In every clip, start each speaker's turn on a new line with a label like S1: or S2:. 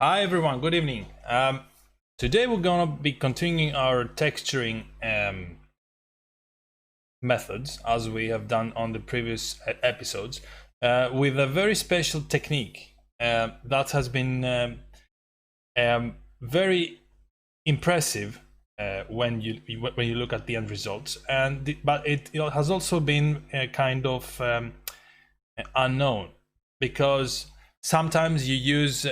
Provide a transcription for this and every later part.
S1: Hi everyone, good evening. Today we're gonna be continuing our texturing methods as we have done on the previous episodes with a very special technique that has been very impressive when you look at the end results, but it has also been kind of unknown because sometimes you use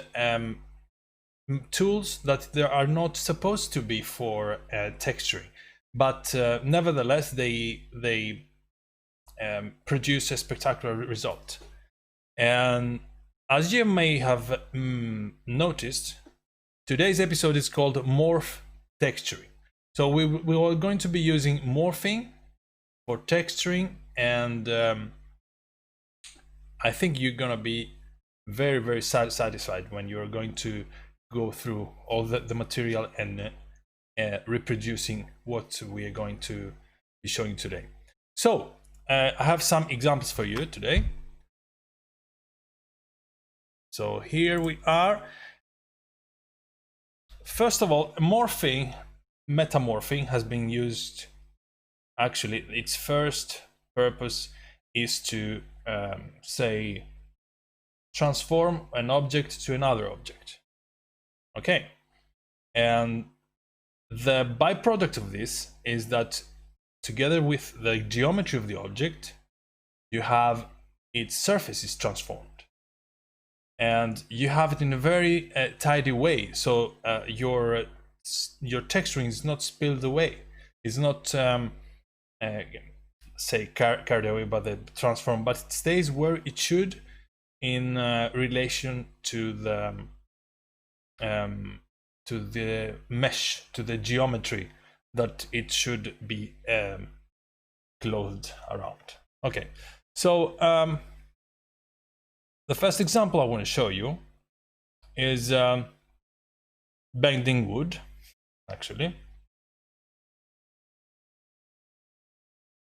S1: tools that they are not supposed to be for texturing, but nevertheless they produce a spectacular result. And as you may have noticed, today's episode is called Morph Texturing. So we are going to be using morphing for texturing, and I think you're gonna be very satisfied when you're going to go through all the material and reproducing what we are going to be showing today. So I have some examples for you today. So here we are. First of all, morphing, metamorphing has been used. Actually, its first purpose is to say transform an object to another object. Okay, and the byproduct of this is that together with the geometry of the object, you have its surface is transformed, and you have it in a very tidy way. So your texturing is not spilled away. It's not say carried away by the transform, but it stays where it should in relation to the mesh, to the geometry that it should be clothed around. Okay, so the first example I want to show you is bending wood, actually.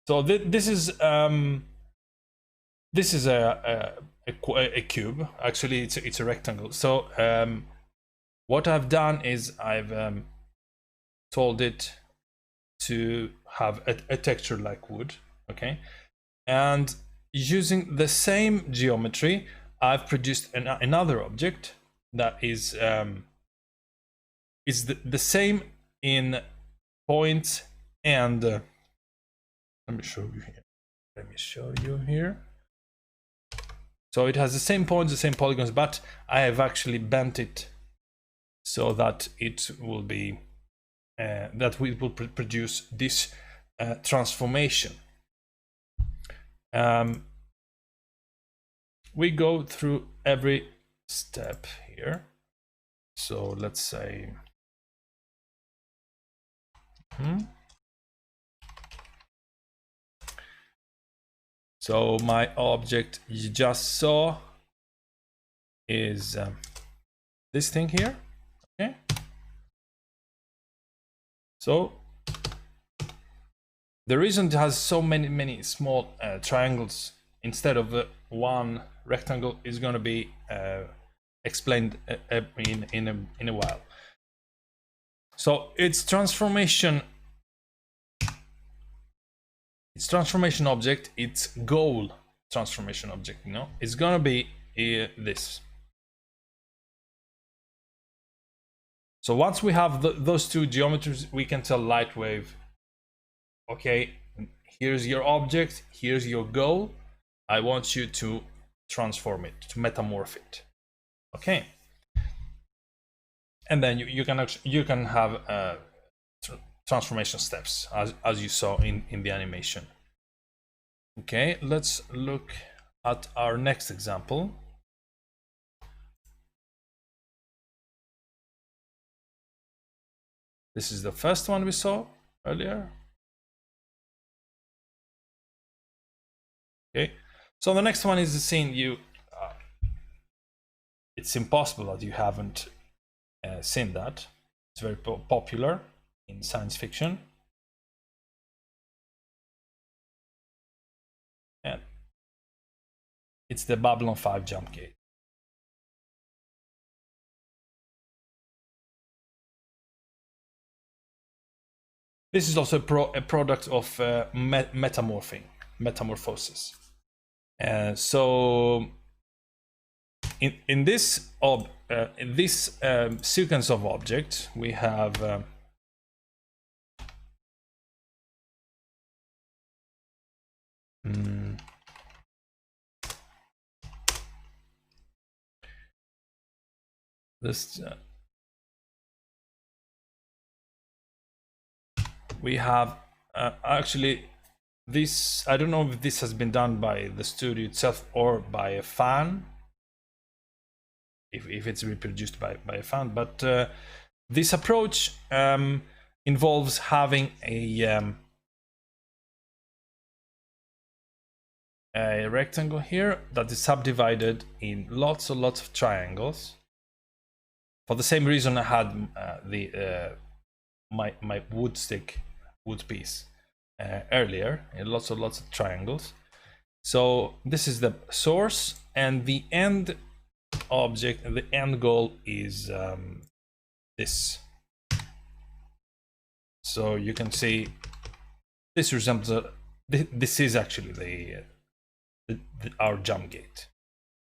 S1: So this is a cube. Actually, it's a rectangle. So what I've done is I've told it to have a texture like wood. Okay, and using the same geometry, I've produced another object that is the same in points and let me show you here. Let me show you here. So it has the same points, the same polygons, but I have actually bent it so that it will be that we will produce this transformation. We go through every step here. So let's say so my object you just saw is this thing here. Okay, so the reason it has so many small triangles instead of one rectangle is going to be explained in a while. So its transformation object, its goal transformation object, you know, is going to be this. So once we have those two geometries, we can tell Lightwave, okay, here's your object, here's your goal. I want you to transform it, to metamorph it. Okay, and then you can have transformation steps as you saw in the animation. Okay, let's look at our next example. This is the first one we saw earlier. Okay, so the next one is the scene you it's impossible that you haven't seen that. It's very popular in science fiction. And it's the Babylon 5 jump gate. This is also a product of metamorphosis. So in this sequence of objects, we have this. We have actually this. I don't know if this has been done by the studio itself or by a fan. If it's reproduced by a fan, but this approach involves having a rectangle here that is subdivided in lots and lots of triangles. For the same reason I had my wood piece earlier, in lots of triangles. So this is the source, and the end object, the end goal is this. So you can see this resembles this is actually our jump gate.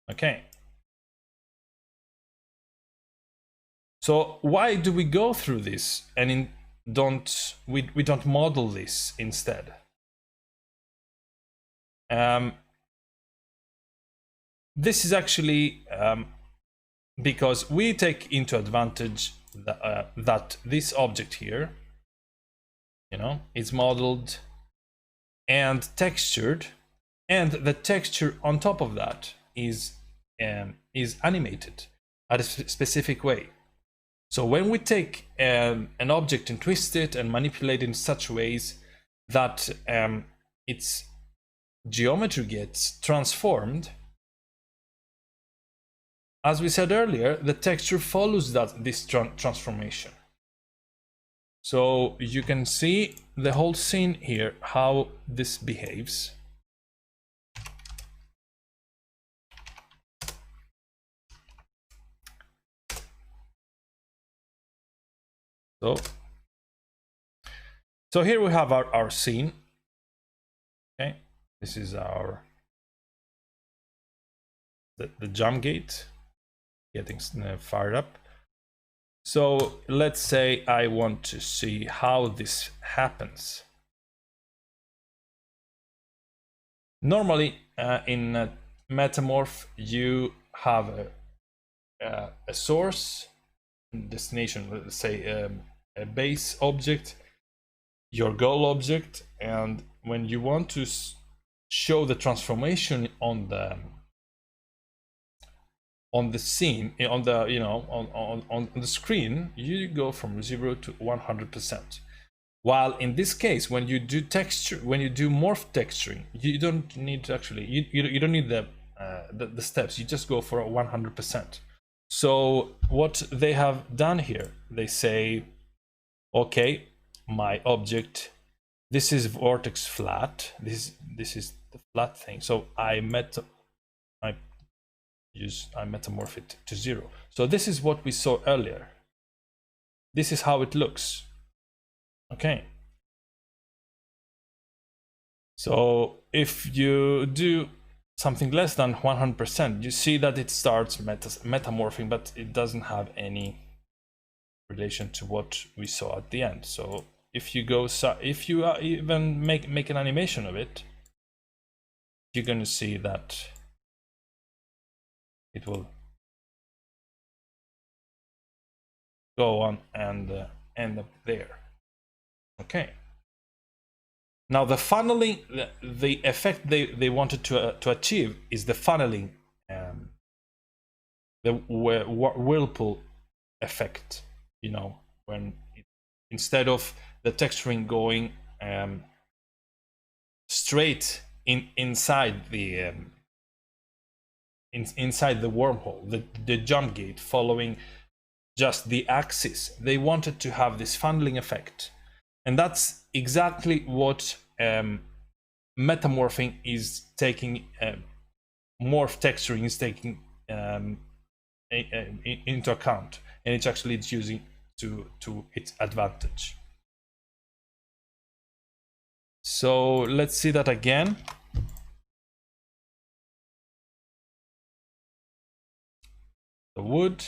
S1: Okay. So why do we go through this and we don't model this instead? This is actually because we take into advantage that this object here, you know, is modeled and textured, and the texture on top of that is animated at a specific way. So when we take an object and twist it and manipulate it in such ways that its geometry gets transformed, as we said earlier, the texture follows this transformation. So you can see the whole scene here, how this behaves. So here we have our scene. Okay, this is the jump gate getting fired up. So let's say I want to see how this happens. Normally in Metamorph you have a source, destination, let's say a base object, your goal object, and when you want to show the transformation on the scene, on the, you know, on the screen, you go from 0 to 100%. While in this case, when you do texture, when you do morph texturing, you don't need to actually, you don't need the steps. You just go for 100%. So what they have done here, they say, okay, my object, this is vertex flat. This is the flat thing. So I metamorph it to 0. So this is what we saw earlier. This is how it looks. Okay. So if you do something less than 100%, you see that it starts metamorphing, but it doesn't have any relation to what we saw at the end. So if you go, if you even make an animation of it, you're going to see that it will go on and end up there. Okay. Now the funneling, the effect they wanted to achieve is the funneling, the whirlpool effect. You know, when instead of the texturing going straight inside the inside the wormhole, the jump gate, following just the axis, they wanted to have this funneling effect. And that's exactly what metamorphing is taking, morph texturing is taking into account, and it's using to its advantage. So let's see that again. The wood.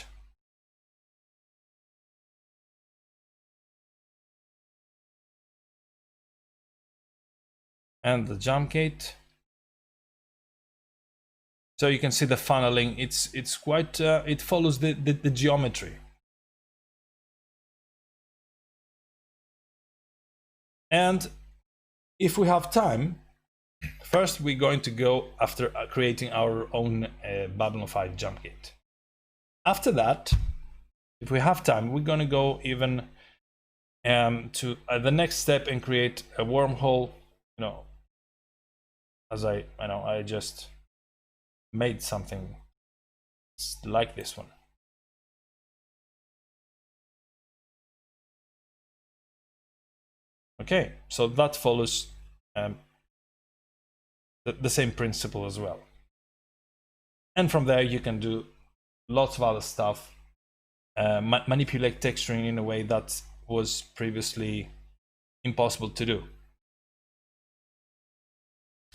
S1: And the jump gate. So you can see the funneling. It's quite. It follows the geometry. And if we have time, first we're going to go after creating our own Babylon 5 jump gate. After that, if we have time, we're going to go even to the next step and create a wormhole. You know, as I know, I just made something like this one. Okay, so that follows the same principle as well. And from there, you can do lots of other stuff, manipulate texturing in a way that was previously impossible to do.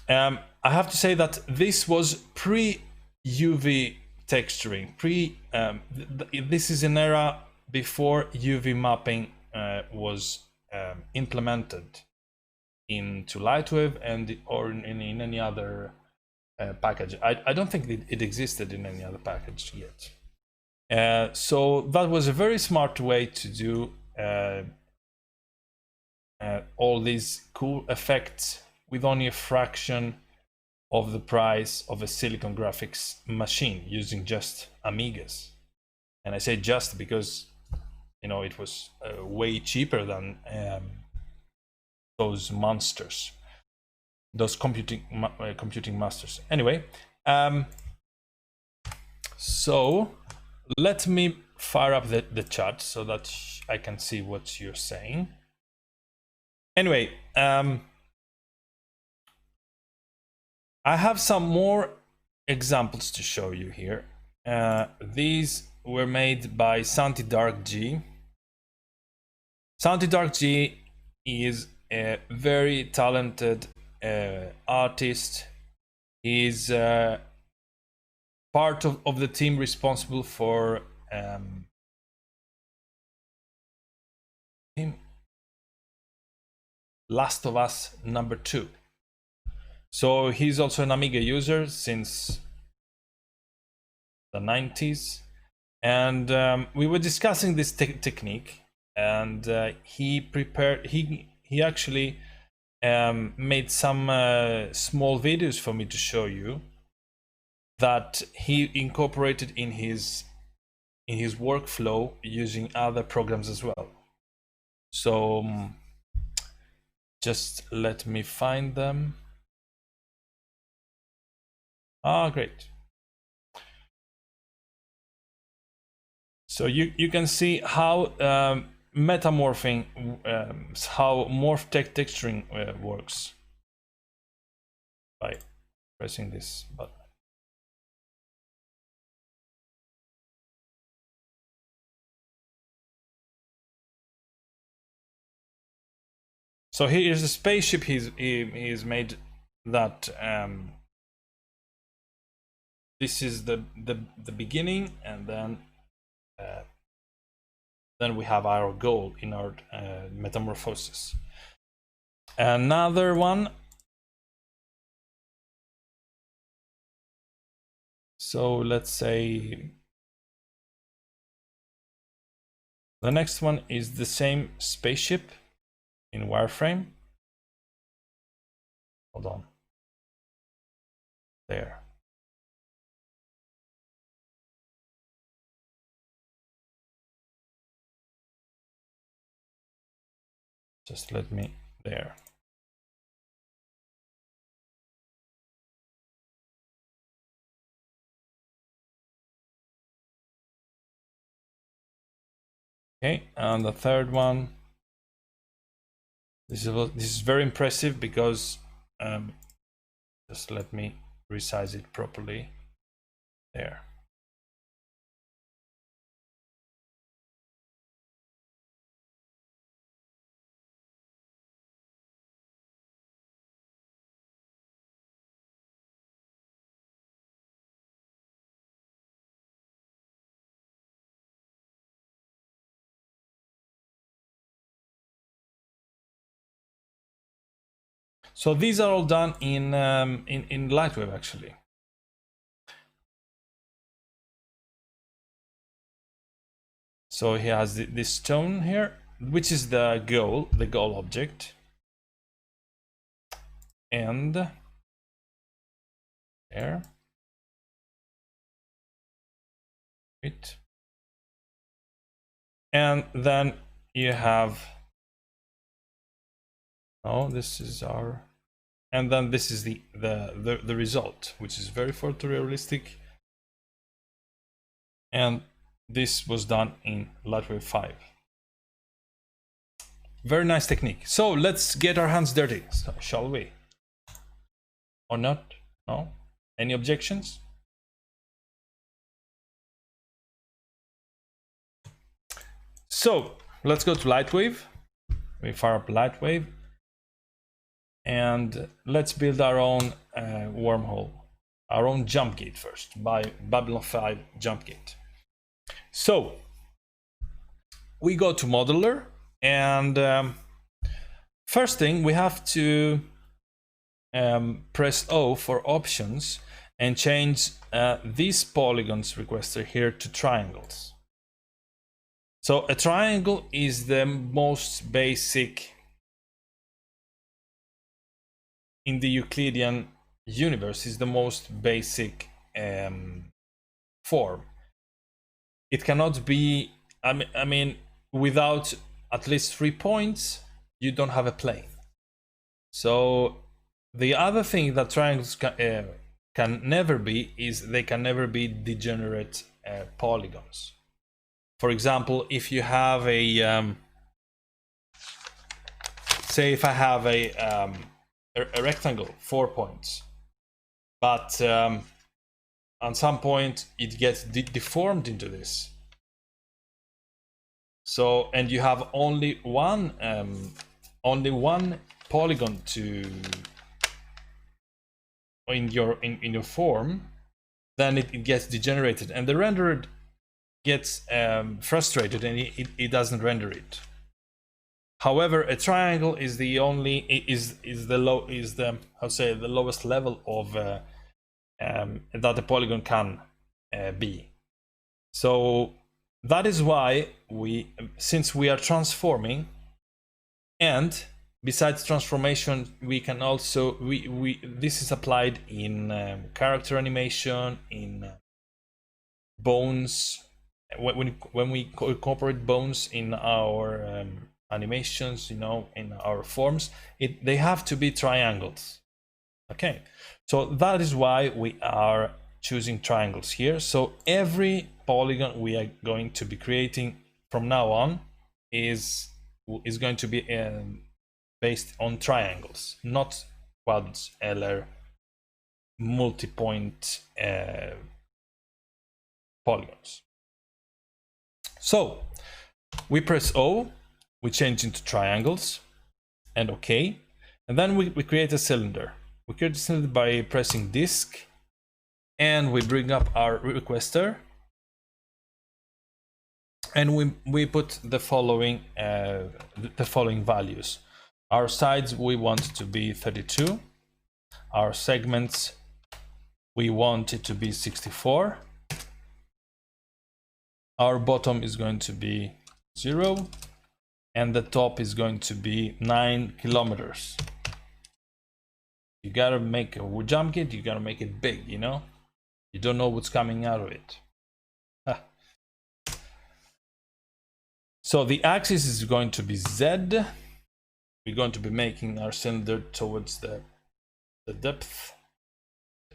S1: I have to say that this was pre-UV texturing. This is an era before UV mapping was implemented into Lightwave and or in any other package. I don't think it existed in any other package yet. So that was a very smart way to do all these cool effects with only a fraction of the price of a silicon graphics machine using just Amigas. And I say just because, you know, it was way cheaper than those monsters, those computing masters. Anyway, so let me fire up the chat so that I can see what you're saying. Anyway, I have some more examples to show you here. These were made by Santi Dark G. Santi Dark G is a very talented artist. He's part of the team responsible for Last of Us #2. So he's also an Amiga user since the 90s. And we were discussing this technique, and he actually made some small videos for me to show you that he incorporated in his workflow using other programs as well. So just let me find them. Ah, great. So you can see how metamorphing, how morph texturing works by pressing this button. So here's a spaceship he's made that this is the beginning, and then we have our goal in our metamorphosis. Another one. So let's say the next one is the same spaceship in wireframe. Hold on. There. Just let me there. Okay, and the third one. This is very impressive because just let me resize it properly. There. So these are all done in Lightwave actually. So he has this stone here, which is the goal object, and there. It. And then you have, oh, this is our, and then this is the result, which is very photorealistic. And this was done in Lightwave 5. Very nice technique. So let's get our hands dirty, shall we? Or not? No? Any objections? So let's go to Lightwave. We fire up Lightwave. And let's build our own wormhole, our own jump gate first, by Babylon 5 jump gate. So we go to modeler, and first thing we have to press O for options and change these polygons requester here to triangles. So a triangle is the most basic in the Euclidean universe, is the most basic form. It cannot be, I mean, without at least 3 points, you don't have a plane. So the other thing that triangles can never be is they can never be degenerate polygons. For example, if you have a, say if I have a rectangle, 4 points, but at some point it gets deformed into this. So, and you have only one polygon to in your form, then it gets degenerated, and the renderer gets frustrated, and it doesn't render it. However, a triangle is the only the lowest level of that the polygon can be. So that is why since we are transforming, and besides transformation, we can also this is applied in character animation, in bones. When we incorporate bones in our animations, you know, in our forms, they have to be triangles. Okay, so that is why we are choosing triangles here. So every polygon we are going to be creating from now on is going to be based on triangles, not quads, LR, multi-point polygons. So we press O, we change into triangles, and OK, and then we create a cylinder. We create a cylinder by pressing disk, and we bring up our requester, and we put the following values. Our sides we want to be 32. Our segments we want it to be 64. Our bottom is going to be 0, and the top is going to be 9 kilometers. You gotta make a jump gate, you gotta make it big, you know? You don't know what's coming out of it. So the axis is going to be Z. We're going to be making our cylinder towards the depth.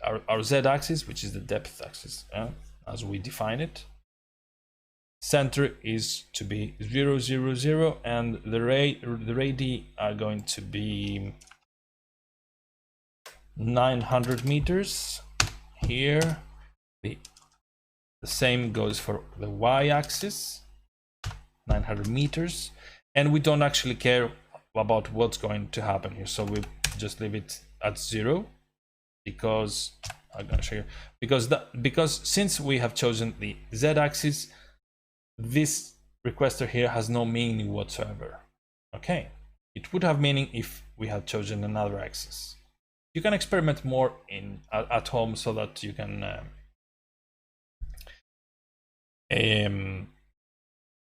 S1: Our Z axis, which is the depth axis, as we define it. Center is to be 0, 0, 0, and the radii are going to be 900 meters. Here, the same goes for the y-axis, 900 meters, and we don't actually care about what's going to happen here, so we just leave it at 0, because I'm going to show you, because since we have chosen the z-axis, this requester here has no meaning whatsoever. Okay, It would have meaning if we had chosen another axis. You can experiment more at home so that you can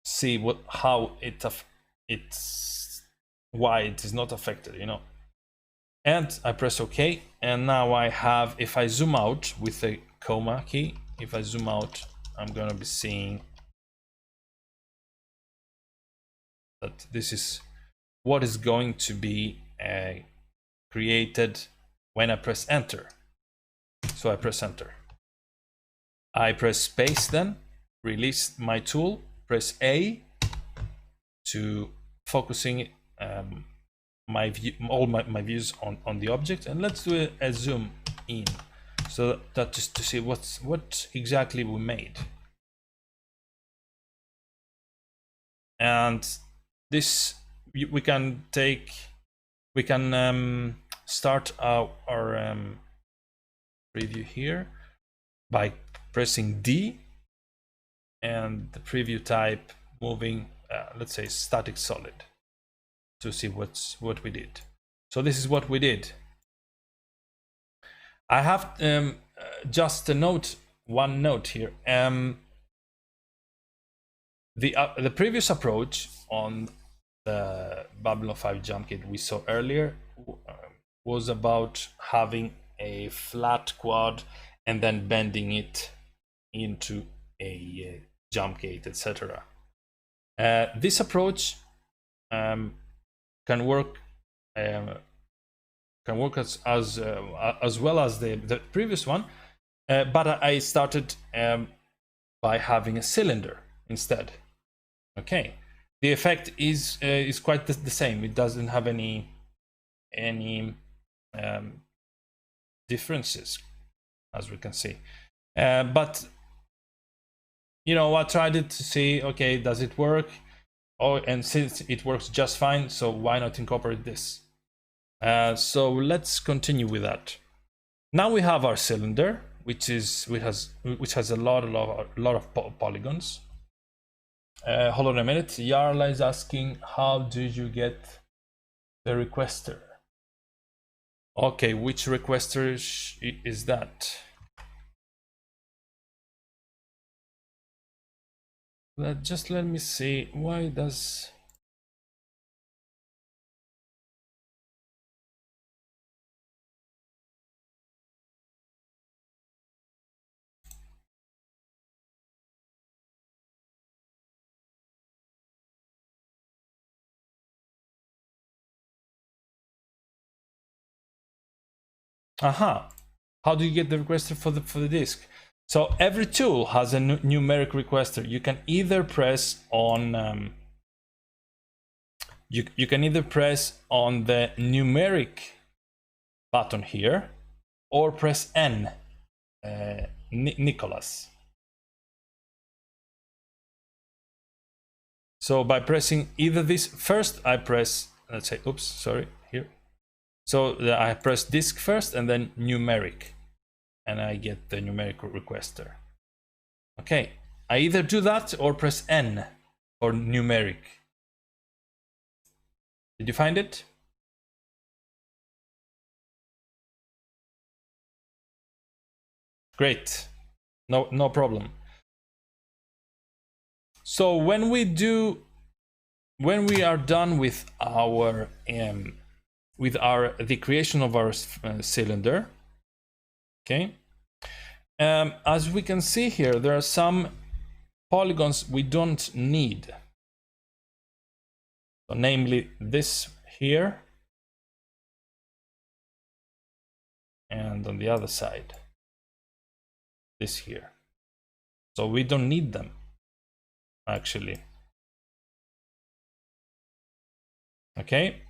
S1: see why it is not affected, you know. And I press OK, and now I have, if I zoom out with a comma key, if I zoom out, I'm gonna be seeing that this is what is going to be created when I press enter. So I press enter. I press space, then release my tool, press A to focusing my view, all my views on the object, and let's do a zoom in so that just to see what exactly we made. And this we can start our preview here by pressing D and the preview type moving let's say static solid, to see what we did. So this is what we did. I have just one note here. The previous approach on the Babylon 5 jumpgate we saw earlier was about having a flat quad and then bending it into a jumpgate, etc. This approach can work as well as the previous one, but I started by having a cylinder instead. Okay, the effect is quite the same. It doesn't have any differences, as we can see, but you know, I tried it to see, okay, does it work? Oh, and since it works just fine, so why not incorporate this? So let's continue with that. Now we have our cylinder, which has a lot of polygons. Hold on a minute. Yarla is asking, how did you get the requester? Okay, which requester is that? Just let me see. Why does aha? How do you get the requester for the disk? So every tool has a numeric requester. You can either press on you can either press on the numeric button here, or press N, Nicholas. So by pressing either this first, I press, let's say, oops, sorry, here. So I press disk first and then numeric, and I get the numeric requester. Okay, I either do that or press N or numeric. Did you find it? Great, no problem. So when we are done with the creation of our cylinder, okay, as we can see here, there are some polygons we don't need. So namely this here, and on the other side, this here. So we don't need them, actually. Okay,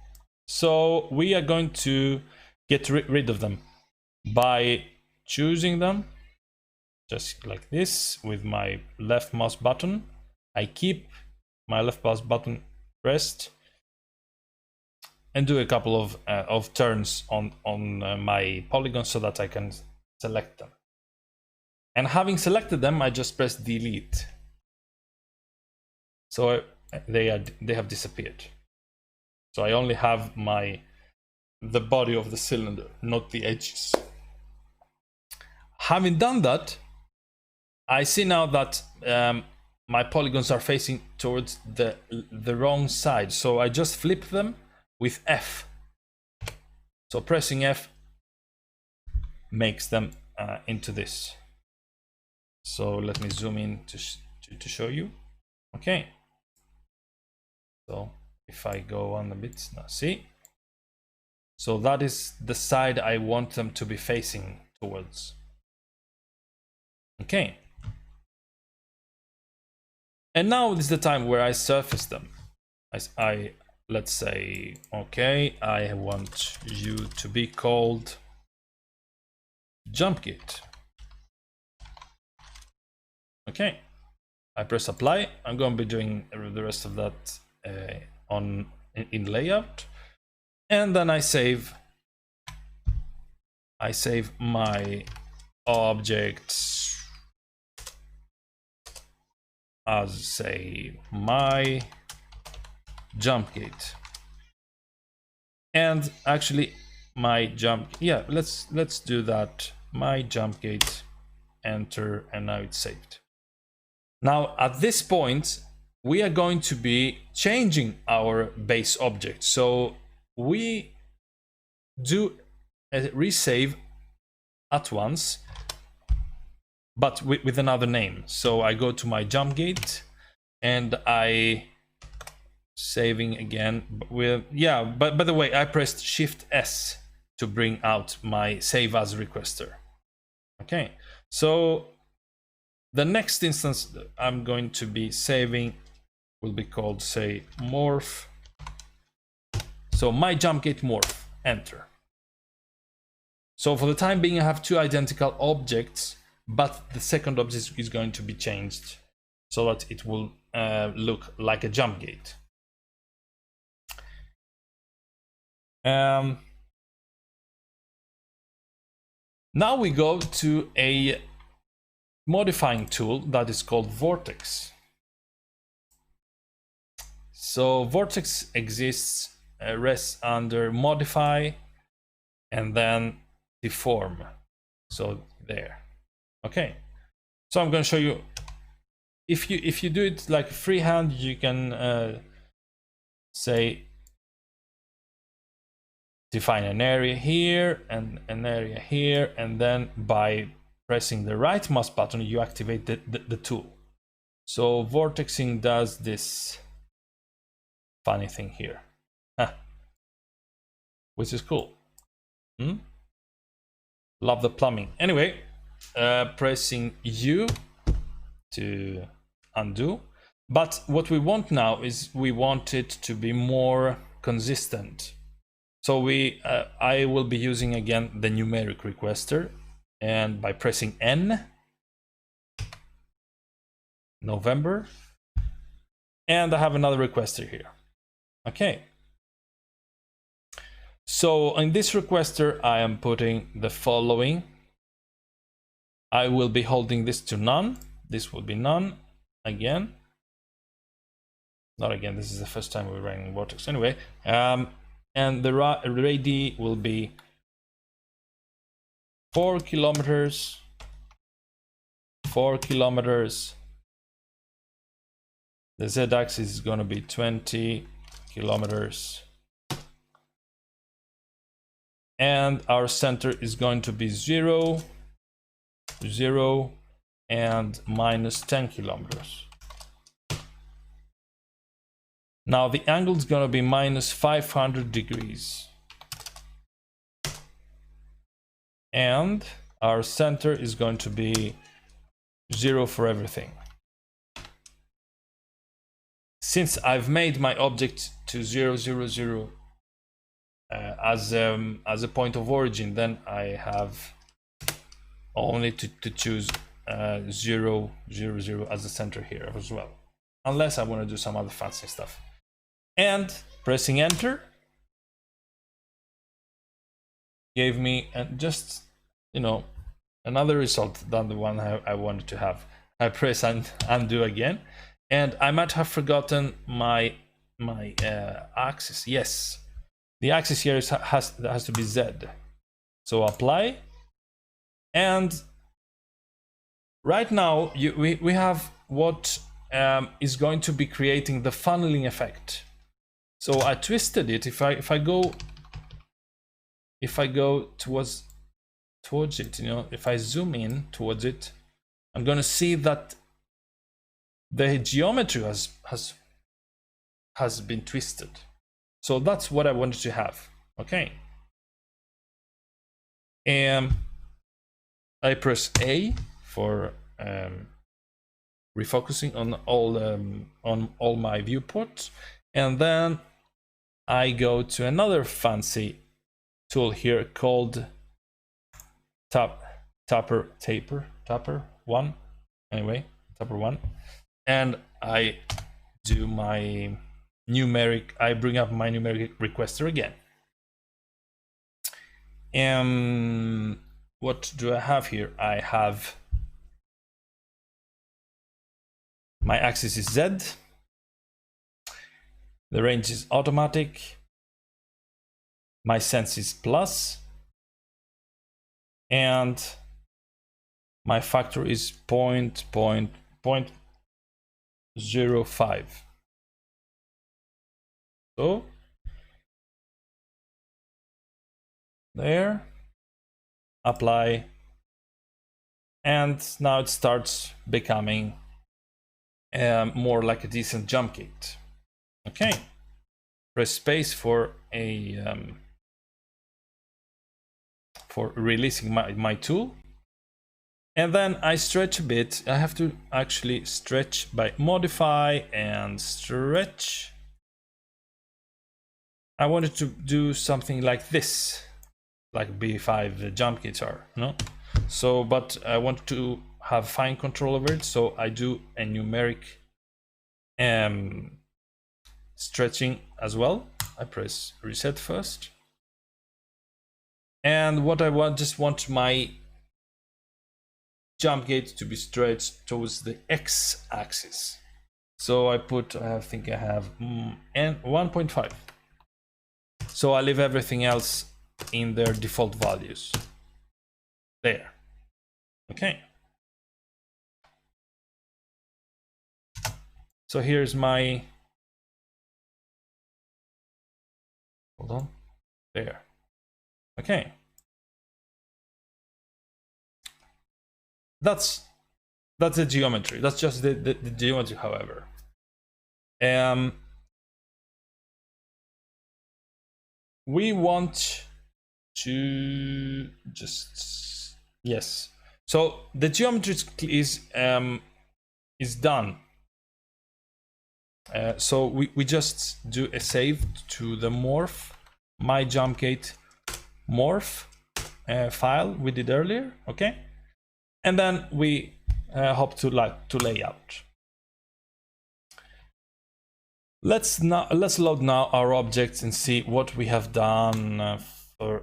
S1: so we are going to get rid of them by choosing them just like this with my left mouse button. I keep my left mouse button pressed and do a couple of turns on my polygons so that I can select them. And having selected them, I just press delete. So they have disappeared. So I only have the body of the cylinder, not the edges. Having done that, I see now that my polygons are facing towards the wrong side. So I just flip them with F. So pressing F makes them into this. So let me zoom in to show you. Okay. So if I go on a bit now, see? So that is the side I want them to be facing towards. Okay. And now is the time where I surface them. Let's say, okay, I want you to be called jumpgate. Okay, I press apply. I'm going to be doing the rest of that in layout, and then I save my objects as, say, my jumpgate. And actually my let's do that. My jumpgate, enter, and now it's saved. Now at this point we are going to be changing our base object. So we do a resave at once, but with another name. So I go to my jumpgate and I saving again with, but by the way, I pressed Shift S to bring out my save as requester. Okay, so the next instance I'm going to be saving will be called, say, Morph. So my jumpgate Morph, enter. So for the time being I have two identical objects, but the second object is going to be changed so that it will look like a jump gate. Now we go to a modifying tool that is called Vortex. So Vortex exists, rests under modify and then deform. So there. Okay, so I'm going to show you. If you do it like freehand, you can say define an area here and an area here, and then by pressing the right mouse button you activate the tool. So vortexing does this funny thing here, which is cool. Love the plumbing. Anyway, pressing U to undo, but what we want now is we want it to be more consistent. So I will be using again the numeric requester, and by pressing N, November, and I have another requester here. Okay, so in this requester I am putting the following. I will be holding this to none. This will be none again. Not again, this is the first time we're running Vortex anyway. And the radii will be 4 kilometers, 4 kilometers. The z-axis is going to be 20 kilometers. And our center is going to be 0, 0, and minus 10 kilometers. Now the angle is going to be minus 500 degrees. And our center is going to be 0 for everything. Since I've made my object to 0, 0, 0 as a point of origin, then I have only to choose 0, 0, 0 as the center here as well, unless I want to do some other fancy stuff. And pressing enter gave me just, you know, another result than the one I wanted to have. I press undo again, and I might have forgotten my axis. Yes, the axis here has to be Z. So apply, and right now we have what is going to be creating the funneling effect. So I twisted it. If I go towards it, you know, if I zoom in towards it, I'm going to see that the geometry has been twisted. So that's what I wanted to have. Okay. And I press A for refocusing on all my viewports, and then I go to another fancy tool here called Tapper 1. Anyway, Tapper 1, and I do my numeric. I bring up my numeric requester again. And what do I have here? I have my axis is Z. The range is automatic. My sense is plus. And my factor is 0.05. So there, apply, and now it starts becoming more like a decent jump gate. Okay, press space for releasing my tool, and then I stretch a bit. I have to actually stretch by modify and stretch. I wanted to do something like this, like B5 jump gates are, no? So, but I want to have fine control over it, so I do a numeric stretching as well. I press reset first, and what I just want my jump gate to be stretched towards the x-axis. So I think I have 1.5. So I leave everything else in their default values. There. Okay. So here's my, hold on, there. Okay. That's the geometry. That's just the geometry, however. We want to just, yes. So the geometry is done. So we just do a save to the morph, my jumpgate morph file we did earlier. Okay, and then we hop to layout. Let's load now our objects and see what we have done for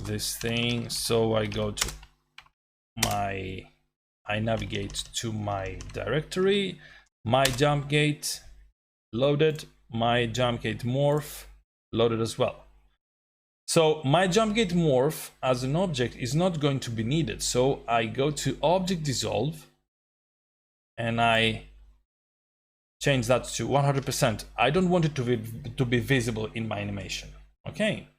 S1: this thing. So I go to I navigate to my directory, my jump gate loaded, my jump gate morph loaded as well. So my jump gate morph as an object is not going to be needed. So I go to object dissolve and I change that to 100%. I don't want it to be visible in my animation. Okay.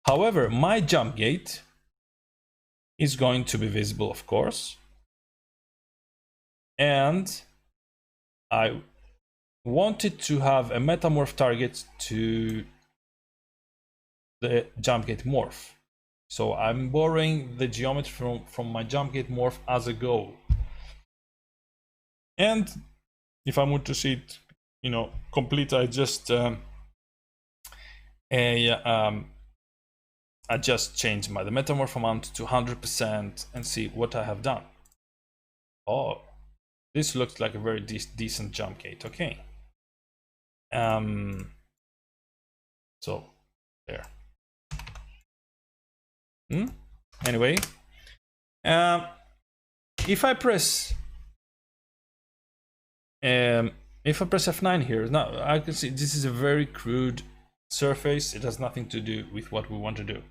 S1: However, my jump gate is going to be visible, of course. And I wanted to have a metamorph target to the jump gate morph. So I'm borrowing the geometry from my jump gate morph as a goal. And if I want to see it, you know, complete, I just I just change the metamorph amount to 100% and see what I have done. Oh, this looks like a very decent jump gate. Okay. So there. Anyway, if I press If I press F9 here, now I can see this is a very crude surface. It has nothing to do with what we want to do.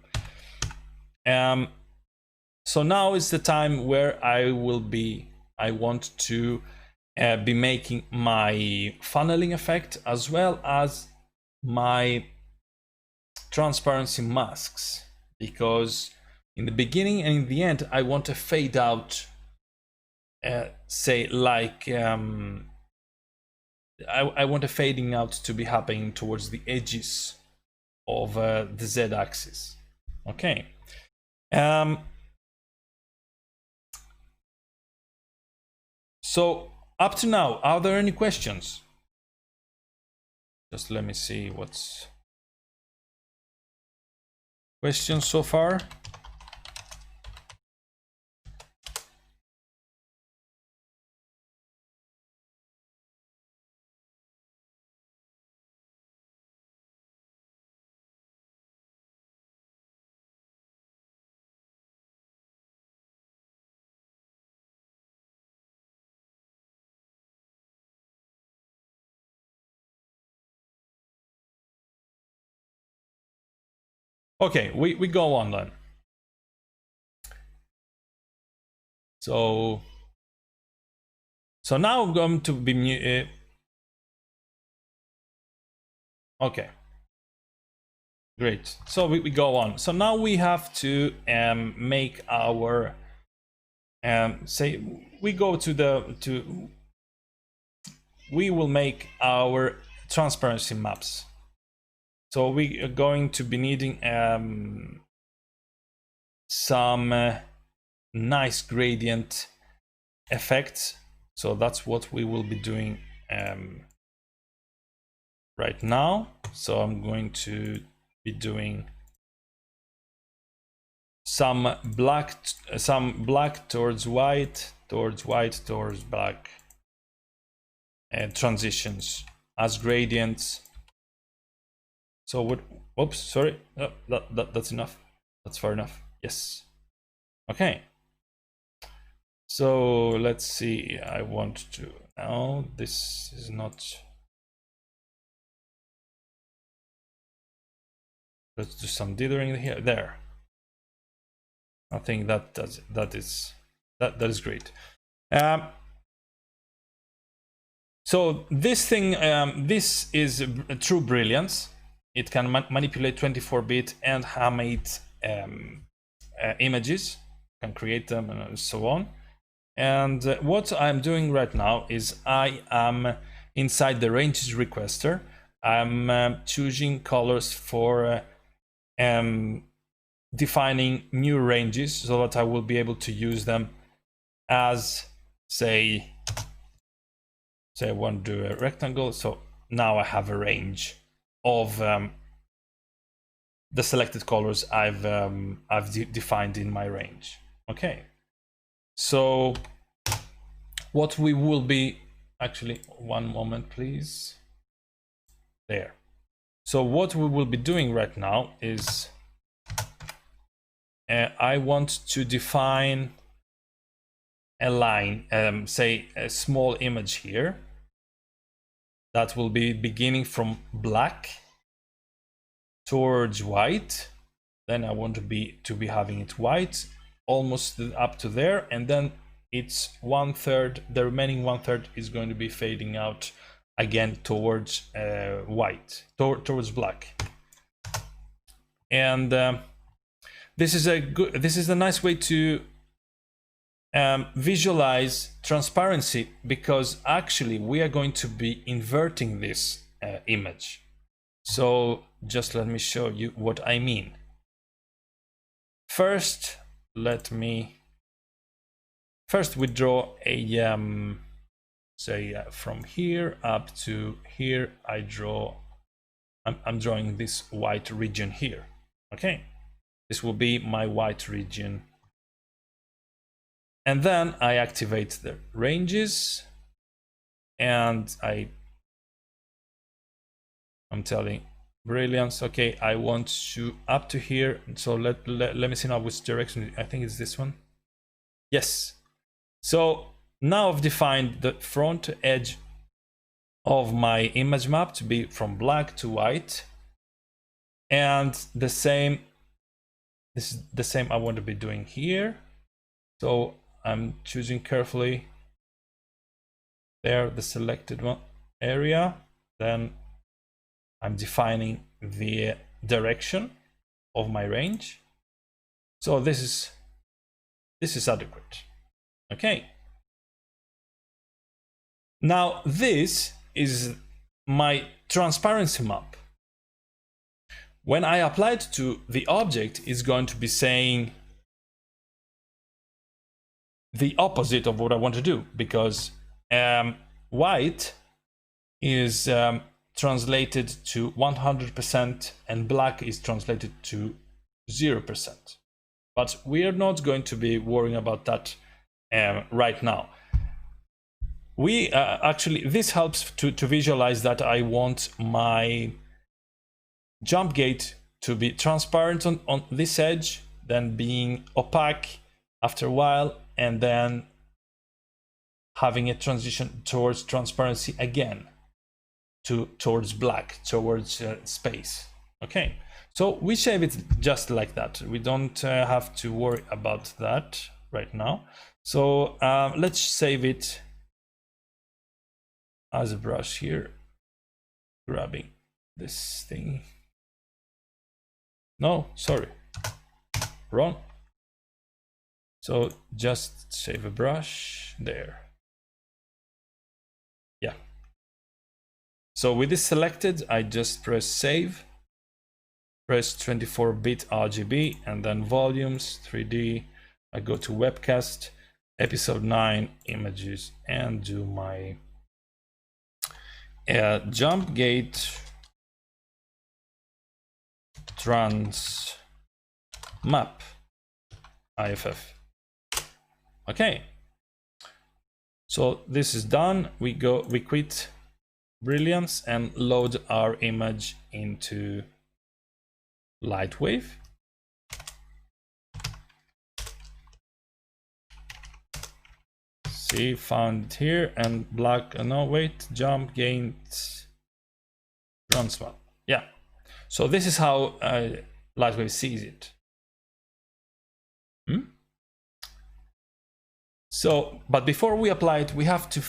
S1: So now is the time where I want to be making my funneling effect as well as my transparency masks, because in the beginning and in the end I want to fade out, say like I want a fading out to be happening towards the edges of the z-axis. Okay. So up to now, are there any questions? Just let me see what's questions so far. Okay, we go on then. So now I'm going to be okay, great. So we go on. So now we have to make our say we go to we will make our transparency maps. So we are going to be needing some nice gradient effects. So that's what we will be doing right now. So I'm going to be doing some black towards white, towards black, and transitions as gradients. So what? Oops, sorry. Oh, that's enough. That's far enough. Yes. Okay. So let's see. I want to now. This is not. Let's do some dithering here. There. I think that is great. So this thing, this is a true brilliance. It can manipulate 24-bit and Hamate images, can create them and so on. And what I'm doing right now is I am inside the ranges requester. I'm choosing colors for defining new ranges so that I will be able to use them as, say I want to do a rectangle. So now I have a range of the selected colors I've defined in my range. Okay, so what we will be, actually one moment please, there. So what we will be doing right now is I want to define a line, say a small image here that will be beginning from black towards white. Then I want to be having it white almost up to there, and then it's 1/3. The remaining 1/3 is going to be fading out again towards white, towards black. And this is a nice way to visualize transparency, because actually we are going to be inverting this image. So just let me show you what I mean. First, let me withdraw a say from here up to here. I'm drawing this white region here. Okay, this will be my white region. And then I activate the ranges, and I'm telling brilliance, okay, I want to up to here. So let me see now which direction. I think it's this one. Yes. So now I've defined the front edge of my image map to be from black to white, and the same, this is the same I want to be doing here. So I'm choosing carefully there the selected one area, then I'm defining the direction of my range. So this is adequate. Okay. Now this is my transparency map. When I apply it to the object, it's going to be saying the opposite of what I want to do, because white is translated to 100% and black is translated to 0%. But we are not going to be worrying about that right now. We actually, this helps to visualize that I want my jump gate to be transparent on this edge, then being opaque after a while, and then having a transition towards transparency again, towards black, towards space. Okay, so we save it just like that. We don't have to worry about that right now. So let's save it as a brush here, grabbing this thing. No, sorry, wrong. So just save a brush there. Yeah. So with this selected, I just press save, press 24-bit RGB, and then volumes, 3D. I go to webcast, episode 9, images, and do my jump gate trans map IFF. Okay, so this is done. We quit Brilliance and load our image into Lightwave. See, found it here, and black, no wait, jump gate transfer. Yeah, so this is how Lightwave sees it. So, but before we apply it, we have to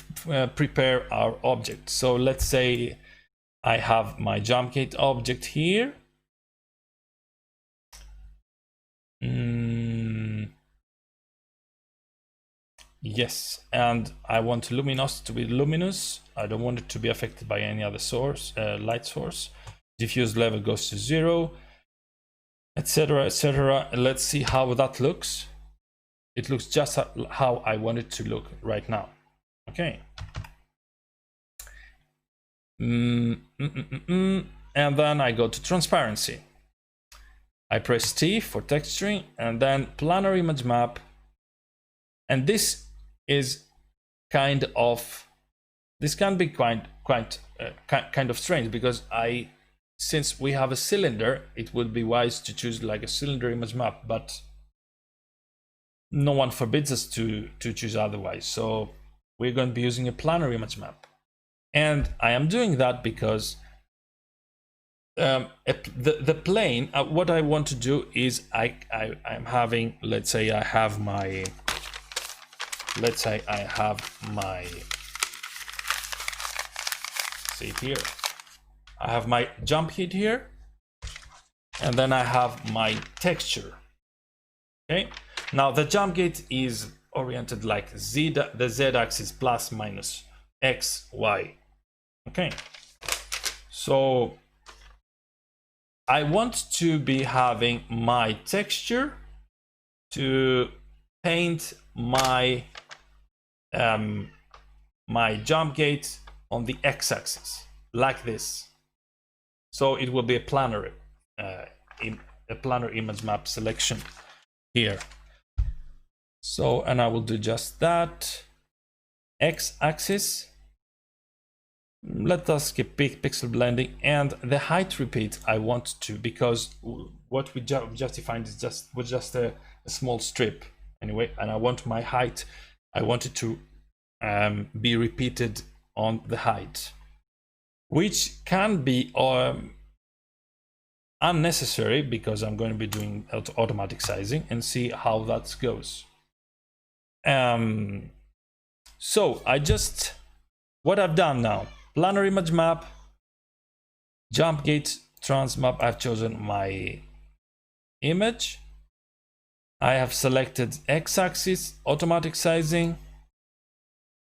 S1: prepare our object. So let's say I have my jump gate object here. Yes, and I want luminosity to be luminous. I don't want it to be affected by any other source, light source. Diffuse level goes to 0, etc., etc. Let's see how that looks. It looks just how I want it to look right now. Okay. And then I go to transparency. I press T for texturing, and then planar image map. And this is kind of, this can be kind of strange, because since we have a cylinder, it would be wise to choose like a cylinder image map, but no one forbids us to choose otherwise. So we're going to be using a planar image map. And I am doing that because the plane, what I want to do is I'm having, let's say I have my see here, I have my jump hit here, and then I have my texture. Okay, now the jump gate is oriented like the z-axis plus minus x, y. Okay, so I want to be having my texture to paint my my jump gate on the x-axis like this. So it will be a planar image map selection here. So, and I will do just that. X-axis, let us skip pixel blending, and the height repeat I want to, because what we just defined is just a small strip anyway, and I want my height, I want it to be repeated on the height. which can be unnecessary because I'm going to be doing automatic sizing and see how that goes. So what I've done now, planar image map, jump gate, trans map, I've chosen my image. I have selected x-axis, automatic sizing,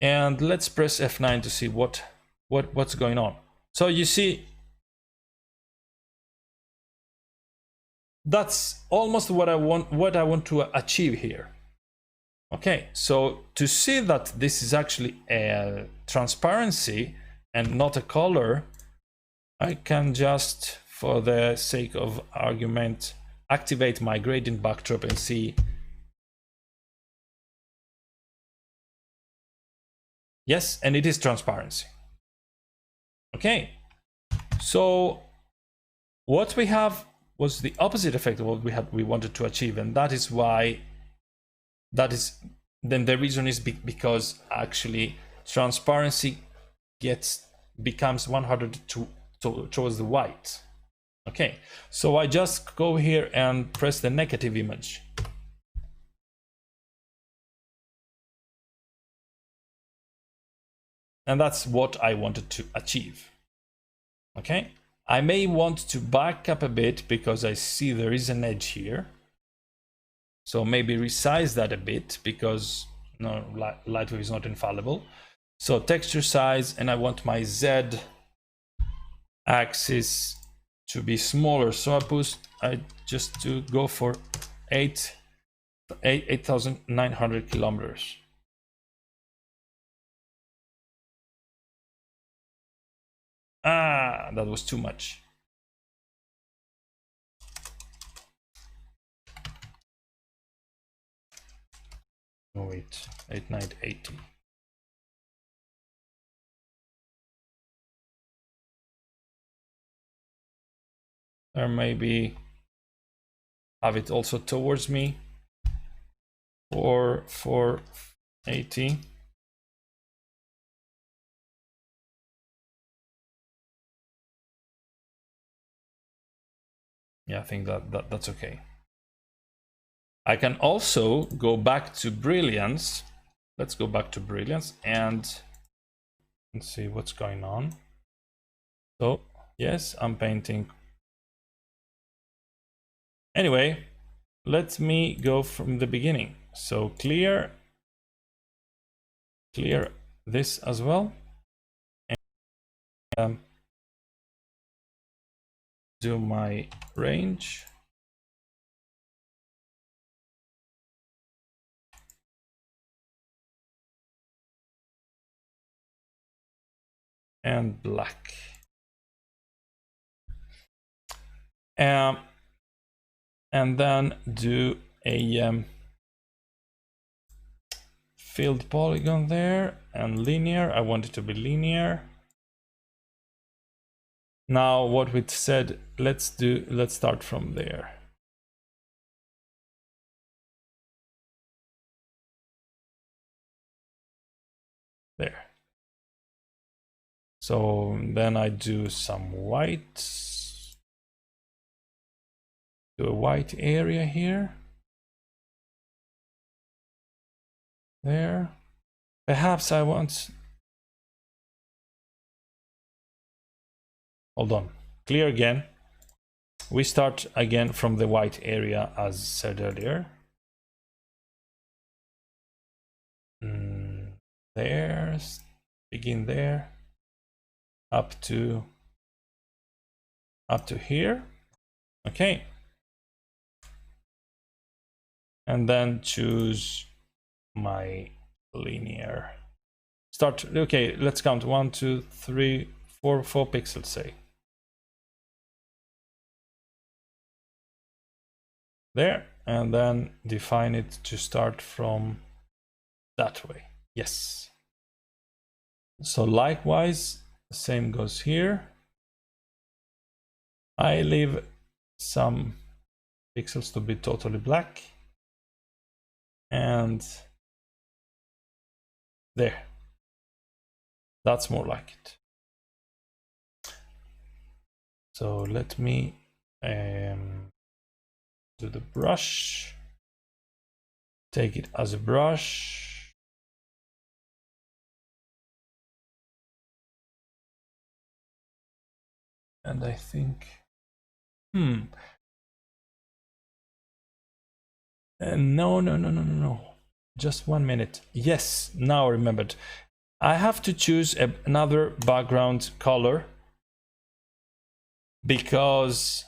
S1: and let's press F9 to see what's going on. So you see, that's almost what I want to achieve here. Okay, so to see that this is actually a transparency and not a color, I can just, for the sake of argument, activate my gradient backdrop and see. Yes, and it is transparency. Okay, so what we have was the opposite effect of what we wanted to achieve, and that is why then the reason is because actually transparency becomes 100 towards the white. Okay, so I just go here and press the negative image. And that's what I wanted to achieve. Okay, I may want to back up a bit because I see there is an edge here. So maybe resize that a bit because no, Lightwave is not infallible. So texture size, and I want my Z axis to be smaller. So I just to go for 8,900 kilometers. Ah, that was too much. Oh wait, 8,980. Or maybe have it also towards me. 480. Yeah, I think that's okay. I can also go back to brilliance. Let's go back to brilliance and see what's going on. So yes, I'm painting. Anyway, let me go from the beginning. So clear this as well. And do my range. And black. And then do a filled polygon there, and linear. I want it to be linear. Now what we said, let's start from there. There. So then I do some white. Do a white area here. There. Perhaps I want. Hold on. Clear again. We start again from the white area as said earlier. There. Begin there. Up to here. Okay. And then choose my linear. Start. Okay, let's count 1, 2, 3, 4 pixels, say. There, and then define it to start from that way. Yes. So likewise, the same goes here. I leave some pixels to be totally black. And there. That's more like it. So let me do the brush, take it as a brush, and I think no, just 1 minute. Yes, now I remembered. I have to choose another background color, because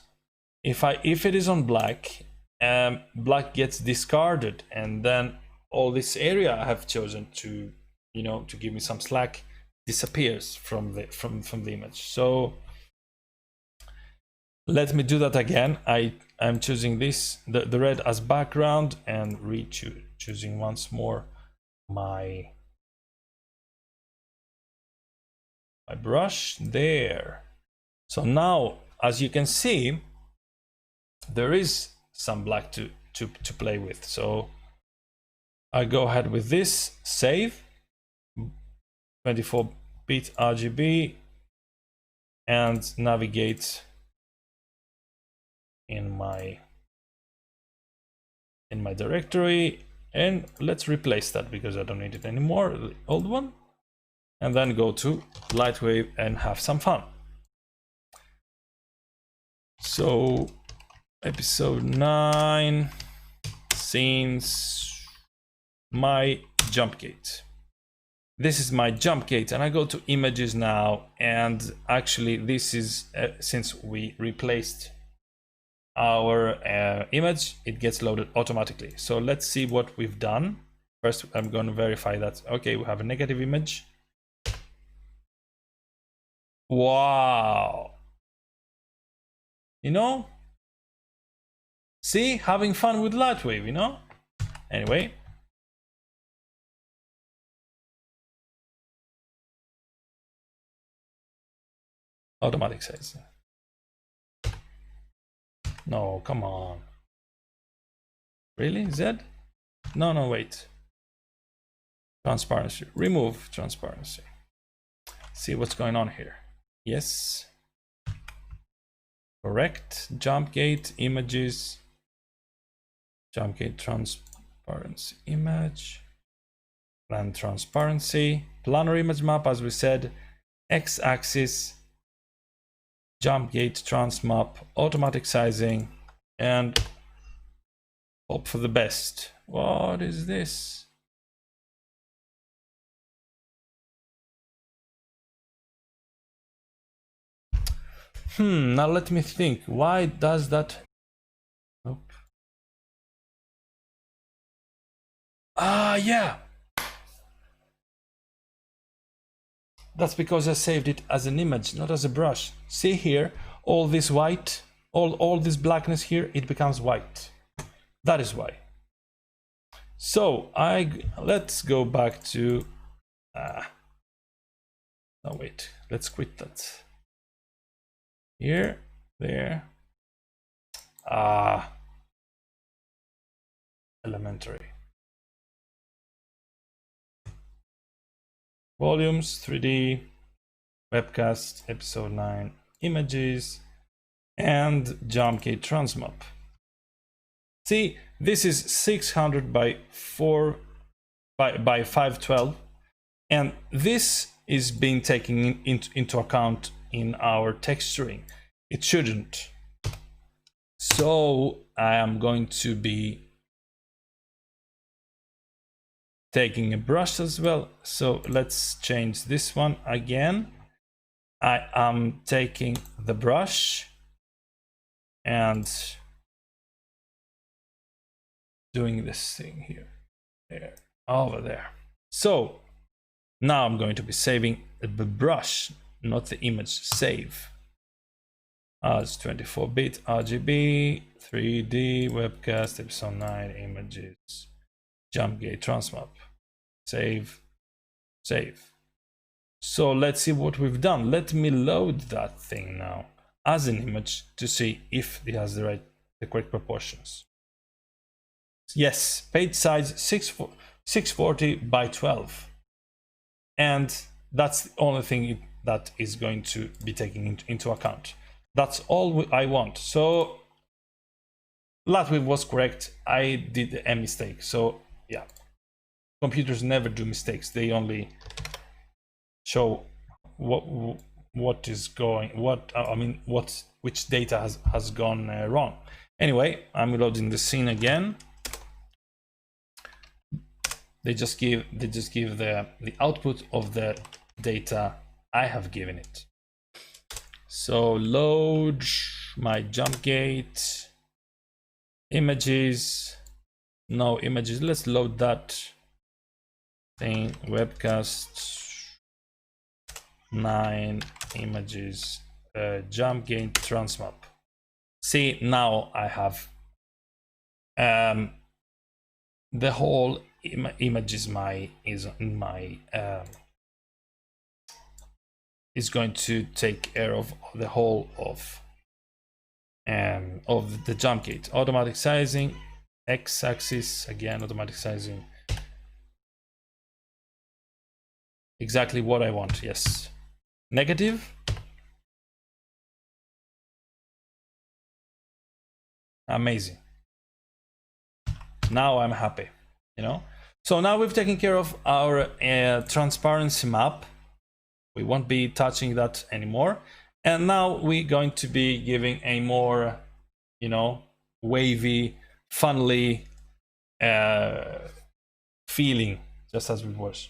S1: if it is on black, black gets discarded, and then all this area I have chosen to, you know, to give me some slack disappears from the image. So let me do that again. I'm choosing this, the red as background, and choosing once more my brush there. So now, as you can see, there is some black to play with. So I go ahead with this, save, 24-bit RGB, and navigate in my directory, and let's replace that because I don't need it anymore, the old one, and then go to Lightwave and have some fun. So episode 9, scenes, my jump gate. This is my jump gate, and I go to images now, and actually this is since we replaced our image, it gets loaded automatically. So let's see what we've done. First, I'm going to verify that, okay, we have a negative image. Wow. You know? See, having fun with Lightwave, you know? Anyway. Automatic size. No, come on. Really, Z? No, wait. Transparency, remove transparency. See what's going on here. Yes. Correct. Jump gate, images. Jump gate, transparency, image. Plan transparency. Planar image map, as we said. X-axis. Jump gate, trans map, automatic sizing, and hope for the best. What is this? Now let me think. Why does that? Nope. Yeah. That's because I saved it as an image, not as a brush. See here, all this white, all this blackness here, it becomes white. That is why. So let's go back to. No, wait. Let's quit that. Here, there. Elementary. Volumes, 3D, webcast, episode 9, images, and jump gate transmap. See, this is 600 by 512, and this is being taken into account in our texturing. It shouldn't. So I am going to be taking a brush as well. So let's change this one again. I am taking the brush and doing this thing here, there, over there. So now I'm going to be saving the brush, not the image. Save as 24-bit RGB, 3D, webcast, episode 9, images, jump gate, transmap. Save. So let's see what we've done. Let me load that thing now as an image to see if it has the correct proportions. Yes, page size 640 by 12. And that's the only thing that is going to be taken into account. That's all I want. So Latwin was correct. I did a mistake. So yeah, computers never do mistakes. They only show what is going, which data has gone wrong. Anyway, I'm reloading the scene again. They just give the output of the data I have given it. So load my jump gate, images, no images. Let's load that thing, webcast 9 images, jump gate transmap. See, now I have the whole image is going to take care of the whole of the jump gate. Automatic sizing, x-axis, again automatic sizing, exactly what I want. Yes, negative, amazing. Now I'm happy, you know. So now we've taken care of our transparency map. We won't be touching that anymore. And now we're going to be giving a more, you know, wavy, funnily feeling, just as it was.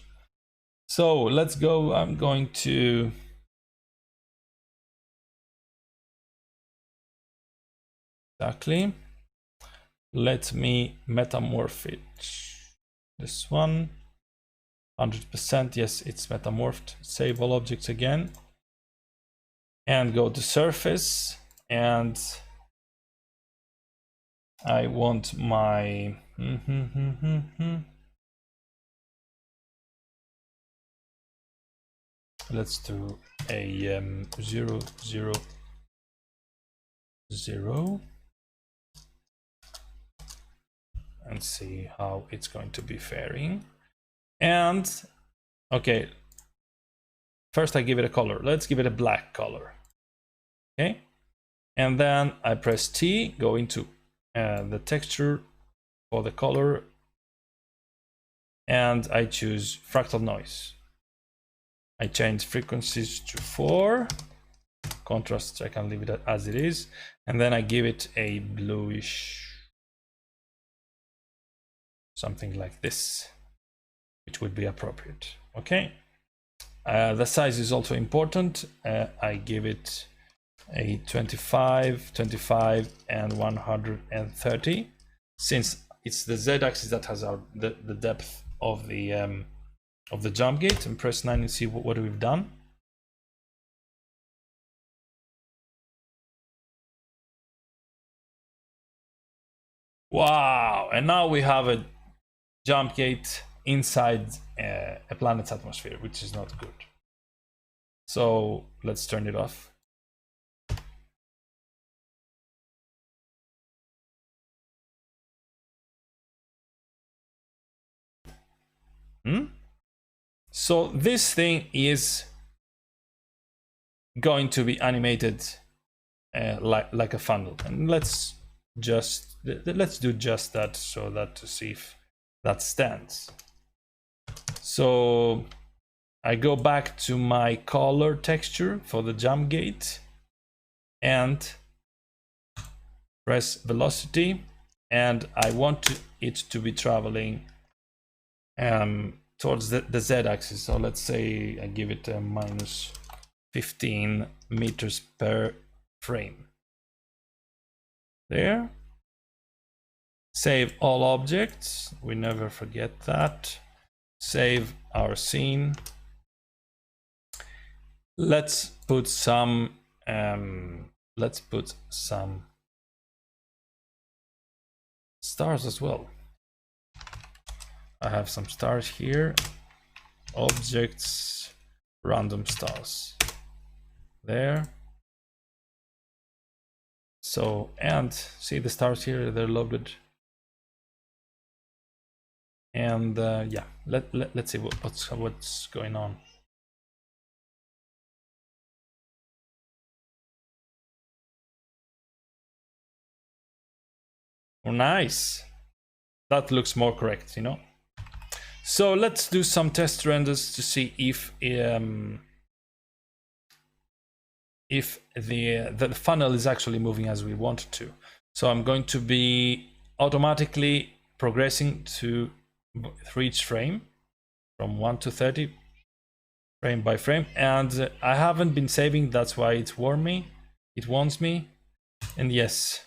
S1: So let's go. I'm going to exactly. Let me metamorph it. This one, 100%. Yes, it's metamorphed. Save all objects again. And go to surface. And I want my... Let's do a 0, 0, 0. And see how it's going to be faring. And okay, first I give it a color. Let's give it a black color. Okay, and then I press T, go into the texture for the color, and I choose fractal noise. I change frequencies to 4, contrast I can leave it as it is, and then I give it a bluish, something like this, which would be appropriate. Okay, the size is also important. I give it a 25, 25, and 130, since it's the z-axis that has the depth of the jump gate. And press 9 and see what we've done. Wow! And now we have a jump gate inside a planet's atmosphere, which is not good. So let's turn it off. So this thing is going to be animated like a funnel, and let's do just that, so that to see if that stands. So I go back to my color texture for the jump gate and press velocity, and I want it to be traveling towards the z-axis. So let's say I give it a minus 15 meters per frame. There. Save all objects. We never forget that. Save our scene. Let's put some stars as well. I have some stars here. Objects, random stars. There. So, and see the stars here, they're loaded. And yeah, let's see what's going on. Oh, nice. That looks more correct, you know. So let's do some test renders to see if the funnel is actually moving as we want it to. So I'm going to be automatically progressing to for each frame from 1 to 30 frame by frame, and I haven't been saving, that's why it warns me. And yes,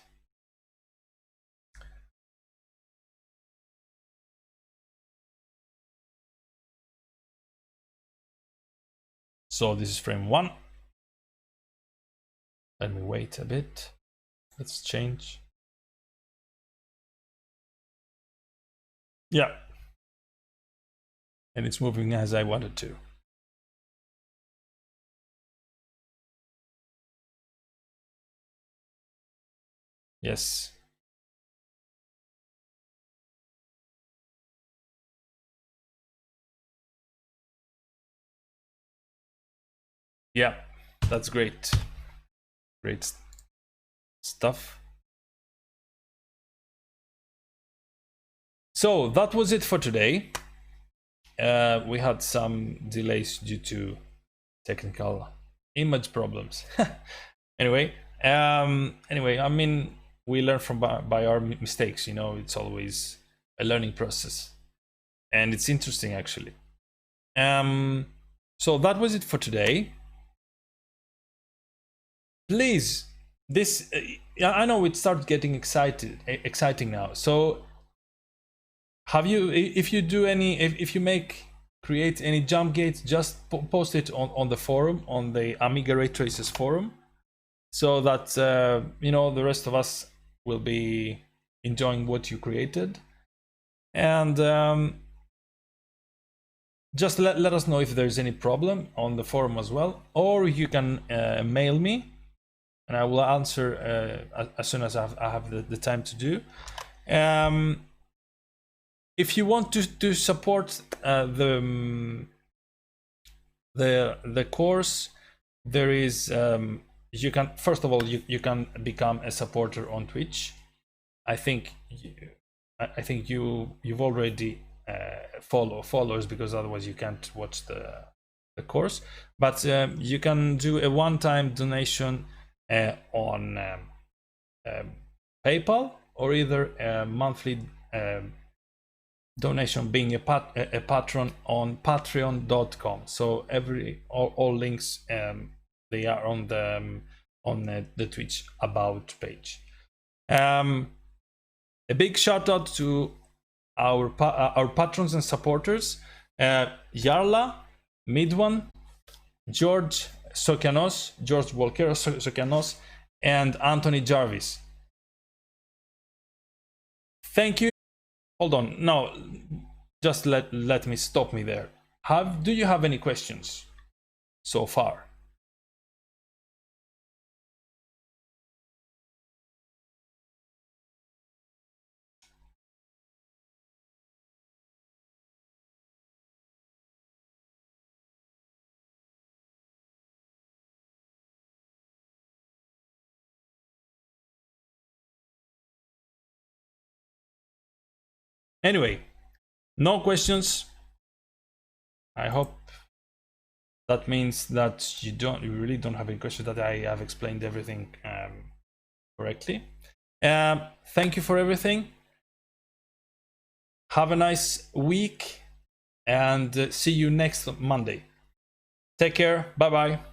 S1: so this is frame 1. Let me wait a bit. Let's change. Yeah, and it's moving as I wanted to. Yes. Yeah, that's great. Great stuff. So that was it for today. We had some delays due to technical image problems. Anyway, I mean, we learn from by our mistakes, you know. It's always a learning process, and it's interesting actually. So that was it for today. Please, this I know it starts getting exciting now. So have you, if you do any, if you create any jump gates, just post it on the forum, on the Amiga Raytracers forum, so that you know, the rest of us will be enjoying what you created. And just let us know if there's any problem on the forum as well, or you can mail me and I will answer as soon as I have the time to do. If you want to support the course, there is you can, first of all, you can become a supporter on Twitch. I think you've already followers, because otherwise you can't watch the course. But you can do a one-time donation on PayPal, or either a monthly donation being a patron on patreon.com. So all links they are on the Twitch about page. A big shout out to our patrons and supporters: Yarla, Midwan, George Sokianos, George Walker Sokianos, and Anthony Jarvis. Thank you. Hold on, no, just let me stop me there. Do you have any questions so far? Anyway, no questions. I hope that means that you really don't have any questions, that I have explained everything correctly. Thank you for everything. Have a nice week, and see you next Monday. Take care. Bye bye.